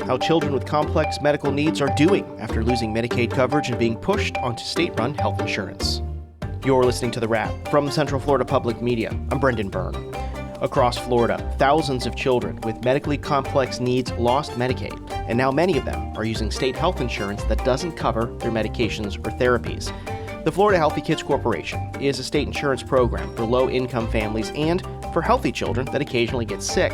how children with complex medical needs are doing after losing Medicaid coverage and being pushed onto state-run health insurance. You're listening to The Wrap from Central Florida Public Media. I'm Brendan Byrne. Across Florida, thousands of children with medically complex needs lost Medicaid, and now many of them are using state health insurance that doesn't cover their medications or therapies. The Florida Healthy Kids Corporation is a state insurance program for low-income families and for healthy children that occasionally get sick.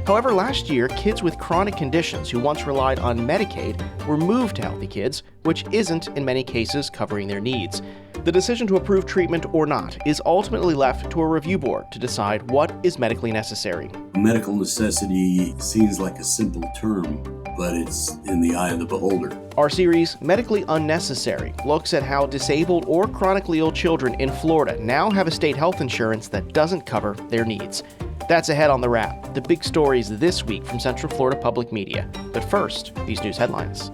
However, last year, kids with chronic conditions who once relied on Medicaid were moved to Healthy Kids, which isn't, in many cases, covering their needs. The decision to approve treatment or not is ultimately left to a review board to decide what is medically necessary. Medical necessity seems like a simple term, but it's in the eye of the beholder. Our series, Medically Unnecessary, looks at how disabled or chronically ill children in Florida now have a state health insurance that doesn't cover their needs. That's ahead on The Wrap, the big stories this week from Central Florida Public Media. But first, these news headlines.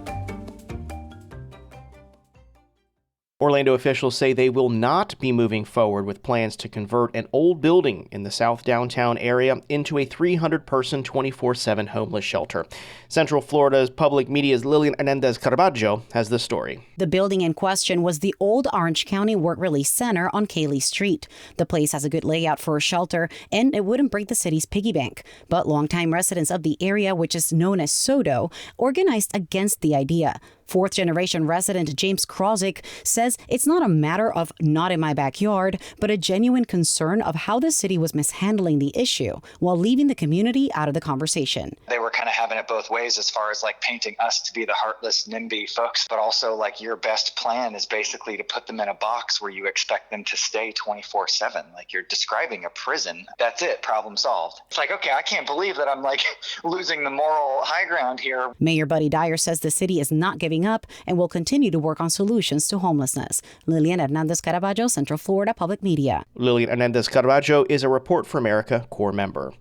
Orlando officials say they will not be moving forward with plans to convert an old building in the South downtown area into a 300-person 24/7 homeless shelter. Central Florida's Public Media's Lillian Hernandez-Carballo has the story. The building in question was the old Orange County Work Release Center on Cayley Street. The place has a good layout for a shelter, and it wouldn't break the city's piggy bank. But longtime residents of the area, which is known as SoDo, organized against the idea. Fourth-generation resident James Krozik says it's not a matter of not in my backyard, but a genuine concern of how the city was mishandling the issue while leaving the community out of the conversation. They were kind of having it both ways as far as like painting us to be the heartless, NIMBY folks, but also like your best plan is basically to put them in a box where you expect them to stay 24/7. Like you're describing a prison. That's it. Problem solved. It's like, okay, I can't believe that I'm like losing the moral high ground here. Mayor Buddy Dyer says the city is not giving up and will continue to work on solutions to homelessness. Lillian Hernandez-Carballo, Central Florida Public Media. Lillian Hernandez-Carballo is a Report for America Corps member.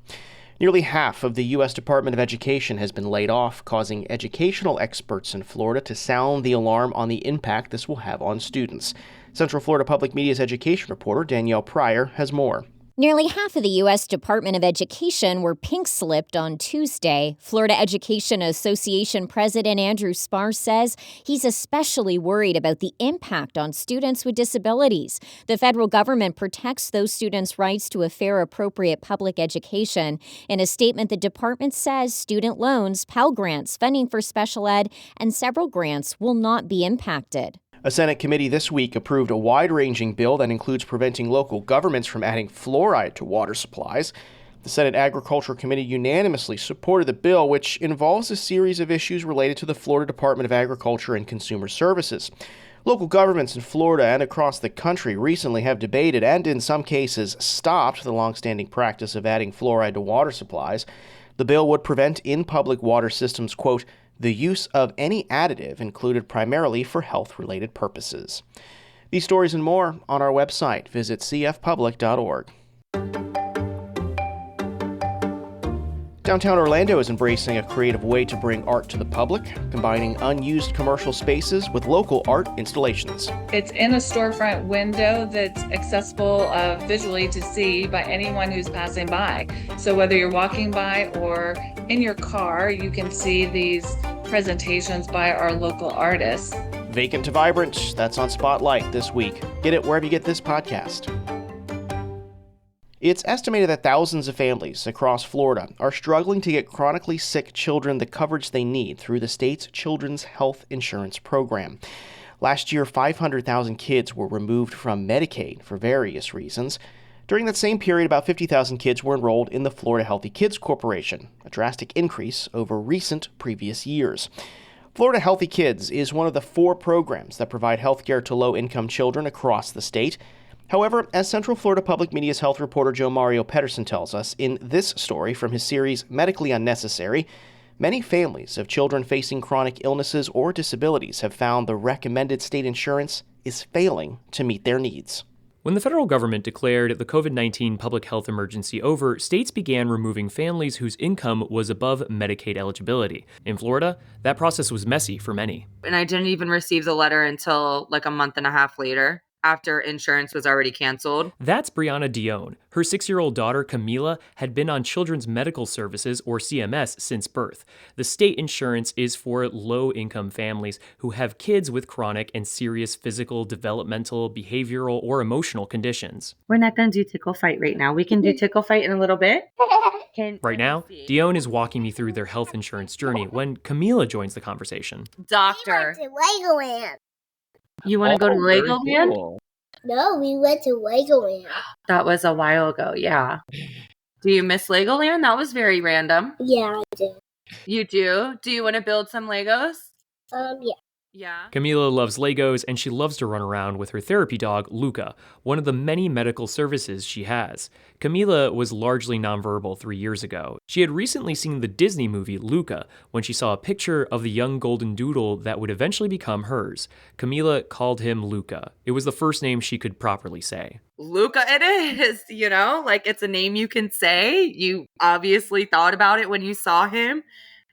Nearly half of the U.S. Department of Education has been laid off, causing educational experts in Florida to sound the alarm on the impact this will have on students. Central Florida Public Media's education reporter Danielle Pryor has more. Nearly half of the U.S. Department of Education were pink-slipped on Tuesday. Florida Education Association President Andrew Spar says he's especially worried about the impact on students with disabilities. The federal government protects those students' rights to a fair, appropriate public education. In a statement, the department says student loans, Pell Grants, funding for special ed, and several grants will not be impacted. A Senate committee this week approved a wide-ranging bill that includes preventing local governments from adding fluoride to water supplies. The Senate Agriculture Committee unanimously supported the bill, which involves a series of issues related to the Florida Department of Agriculture and Consumer Services. Local governments in Florida and across the country recently have debated and, in some cases, stopped the longstanding practice of adding fluoride to water supplies. The bill would prevent in public water systems, quote, the use of any additive included primarily for health-related purposes. These stories and more on our website. Visit cfpublic.org. Downtown Orlando is embracing a creative way to bring art to the public, combining unused commercial spaces with local art installations. It's in a storefront window that's accessible visually to see by anyone who's passing by. So whether you're walking by or in your car, you can see these presentations by our local artists. Vacant to Vibrant, that's on Spotlight this week. Get it wherever you get this podcast. It's estimated that thousands of families across Florida are struggling to get chronically sick children the coverage they need through the state's Children's Health Insurance Program. Last year, 500,000 kids were removed from Medicaid for various reasons. During that same period, about 50,000 kids were enrolled in the Florida Healthy Kids Corporation, a drastic increase over recent previous years. Florida Healthy Kids is one of the 4 programs that provide health care to low-income children across the state. However, as Central Florida Public Media's health reporter Joe Mario Pedersen tells us in this story from his series Medically Unnecessary, many families of children facing chronic illnesses or disabilities have found the recommended state insurance is failing to meet their needs. When the federal government declared the COVID-19 public health emergency over, states began removing families whose income was above Medicaid eligibility. In Florida, that process was messy for many. And I didn't even receive the letter until like a month and a half later, after insurance was already canceled. That's Brianna Dione. Her 6-year-old daughter, Camila, had been on Children's Medical Services, or CMS, since birth. The state insurance is for low-income families who have kids with chronic and serious physical, developmental, behavioral, or emotional conditions. We're not going to do tickle fight right now. We can do tickle fight in a little bit. Right now, Dione is walking me through their health insurance journey when Camila joins the conversation. Doctor. We went to Legoland. You want to go to Legoland? Cool. No, we went to Legoland. That was a while ago, yeah. Do you miss Legoland? That was very random. Yeah, I do. You do? Do you want to build some Legos? Yeah. Yeah. Camila loves Legos, and she loves to run around with her therapy dog, Luca, one of the many medical services she has. Camila was largely nonverbal 3 years ago. She had recently seen the Disney movie Luca when she saw a picture of the young golden doodle that would eventually become hers. Camila called him Luca. It was the first name she could properly say. Luca it is, like it's a name you can say. You obviously thought about it when you saw him.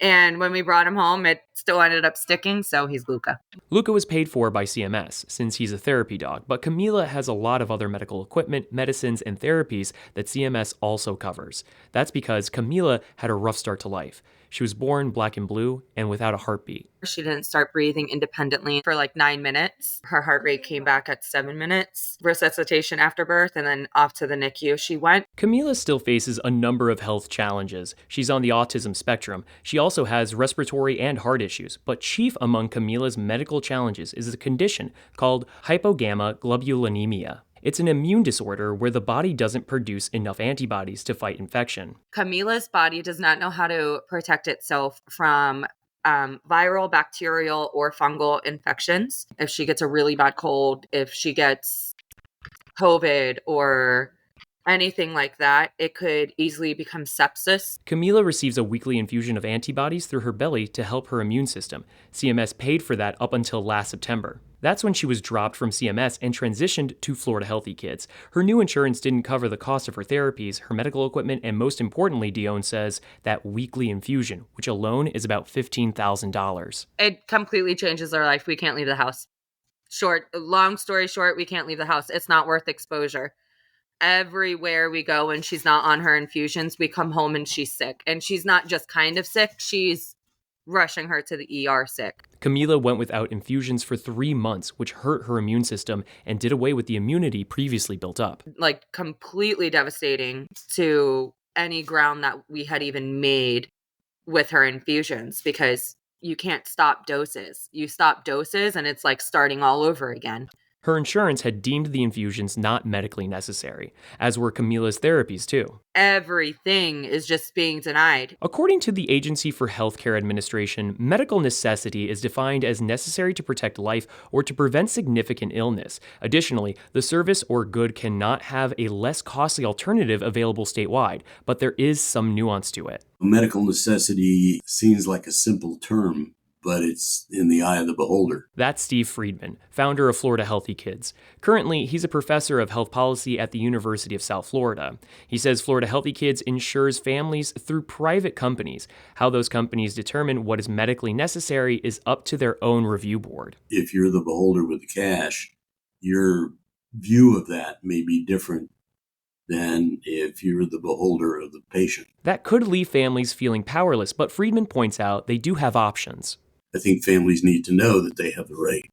And when we brought him home, it still ended up sticking, so he's Luca. Luca was paid for by CMS, since he's a therapy dog, but Camila has a lot of other medical equipment, medicines, and therapies that CMS also covers. That's because Camila had a rough start to life. She was born black and blue and without a heartbeat. She didn't start breathing independently for like 9 minutes. Her heart rate came back at 7 minutes. Resuscitation after birth, and then off to the NICU she went. Camila still faces a number of health challenges. She's on the autism spectrum. She also has respiratory and heart issues. But chief among Camila's medical challenges is a condition called hypogammaglobulinemia. It's an immune disorder where the body doesn't produce enough antibodies to fight infection. Camila's body does not know how to protect itself from viral, bacterial, or fungal infections. If she gets a really bad cold, if she gets COVID or anything like that, it could easily become sepsis. Camila receives a weekly infusion of antibodies through her belly to help her immune system. CMS paid for that up until last September. That's when she was dropped from CMS and transitioned to Florida Healthy Kids. Her new insurance didn't cover the cost of her therapies, her medical equipment, and most importantly, Dione says, that weekly infusion, which alone is about $15,000. It completely changes our life. We can't leave the house. Long story short, we can't leave the house. It's not worth exposure. Everywhere we go when she's not on her infusions, we come home and she's sick. And she's not just kind of sick, she's rushing her to the ER sick. Camila went without infusions for 3 months, which hurt her immune system and did away with the immunity previously built up. Like completely devastating to any ground that we had even made with her infusions, because you can't stop doses. You stop doses and it's like starting all over again. Her insurance had deemed the infusions not medically necessary, as were Camila's therapies too. Everything is just being denied. According to the Agency for Healthcare Administration, medical necessity is defined as necessary to protect life or to prevent significant illness. Additionally, the service or good cannot have a less costly alternative available statewide, but there is some nuance to it. Medical necessity seems like a simple term, but it's in the eye of the beholder. That's Steve Friedman, founder of Florida Healthy Kids. Currently, he's a professor of health policy at the University of South Florida. He says Florida Healthy Kids insures families through private companies. How those companies determine what is medically necessary is up to their own review board. If you're the beholder with the cash, your view of that may be different than if you're the beholder of the patient. That could leave families feeling powerless, but Friedman points out they do have options. I think families need to know that they have the right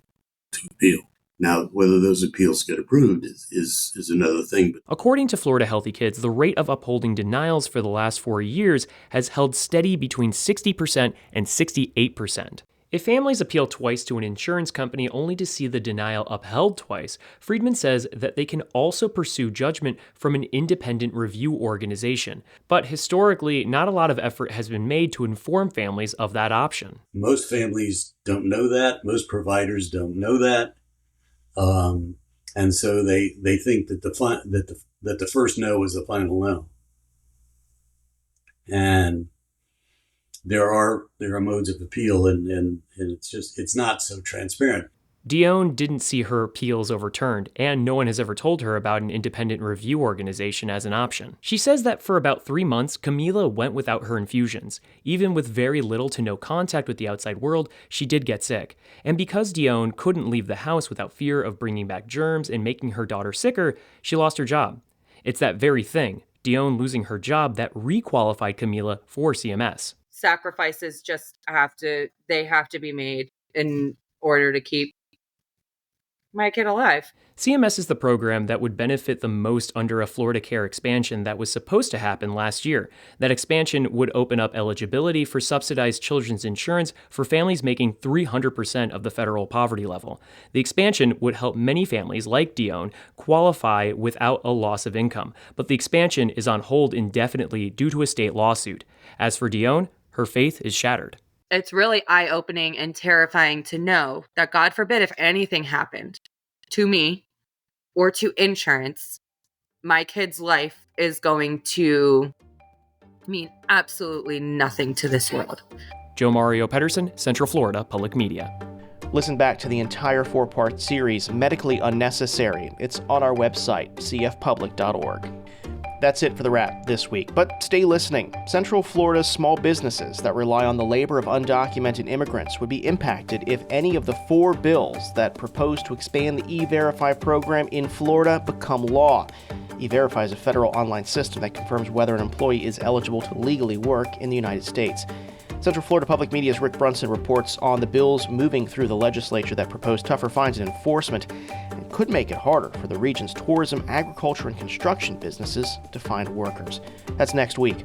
to appeal. Now, whether those appeals get approved is another thing. But according to Florida Healthy Kids, the rate of upholding denials for the last 4 years has held steady between 60% and 68%. If families appeal twice to an insurance company only to see the denial upheld twice, Friedman says that they can also pursue judgment from an independent review organization. But historically, not a lot of effort has been made to inform families of that option. Most families don't know that. Most providers don't know that. And so they think that the first no is the final no. And there are modes of appeal, and it's not so transparent. Dione didn't see her appeals overturned, and no one has ever told her about an independent review organization as an option. She says that for about 3 months, Camila went without her infusions. Even with very little to no contact with the outside world, she did get sick. And because Dione couldn't leave the house without fear of bringing back germs and making her daughter sicker, she lost her job. It's that very thing, Dione losing her job, that requalified Camila for CMS. Sacrifices have to be made in order to keep my kid alive. CMS is the program that would benefit the most under a Florida Care expansion that was supposed to happen last year. That expansion would open up eligibility for subsidized children's insurance for families making 300% of the federal poverty level. The expansion would help many families like Dione qualify without a loss of income, but the expansion is on hold indefinitely due to a state lawsuit. As for Dione, her faith is shattered. It's really eye-opening and terrifying to know that, God forbid, if anything happened to me or to insurance, my kid's life is going to mean absolutely nothing to this world. Joe Mario Pedersen, Central Florida Public Media. Listen back to the entire 4-part series, Medically Unnecessary. It's on our website, cfpublic.org. That's it for the wrap this week, but stay listening. Central Florida's small businesses that rely on the labor of undocumented immigrants would be impacted if any of the 4 bills that propose to expand the E-Verify program in Florida become law. E-Verify is a federal online system that confirms whether an employee is eligible to legally work in the United States. Central Florida Public Media's Rick Brunson reports on the bills moving through the legislature that propose tougher fines and enforcement and could make it harder for the region's tourism, agriculture, and construction businesses to find workers. That's next week.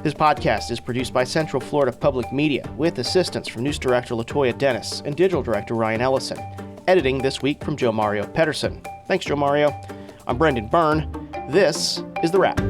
This podcast is produced by Central Florida Public Media with assistance from News Director LaToya Dennis and Digital Director Ryan Ellison. Editing this week from Joe Mario Pedersen. Thanks, Joe Mario. I'm Brendan Byrne. This is The Wrap.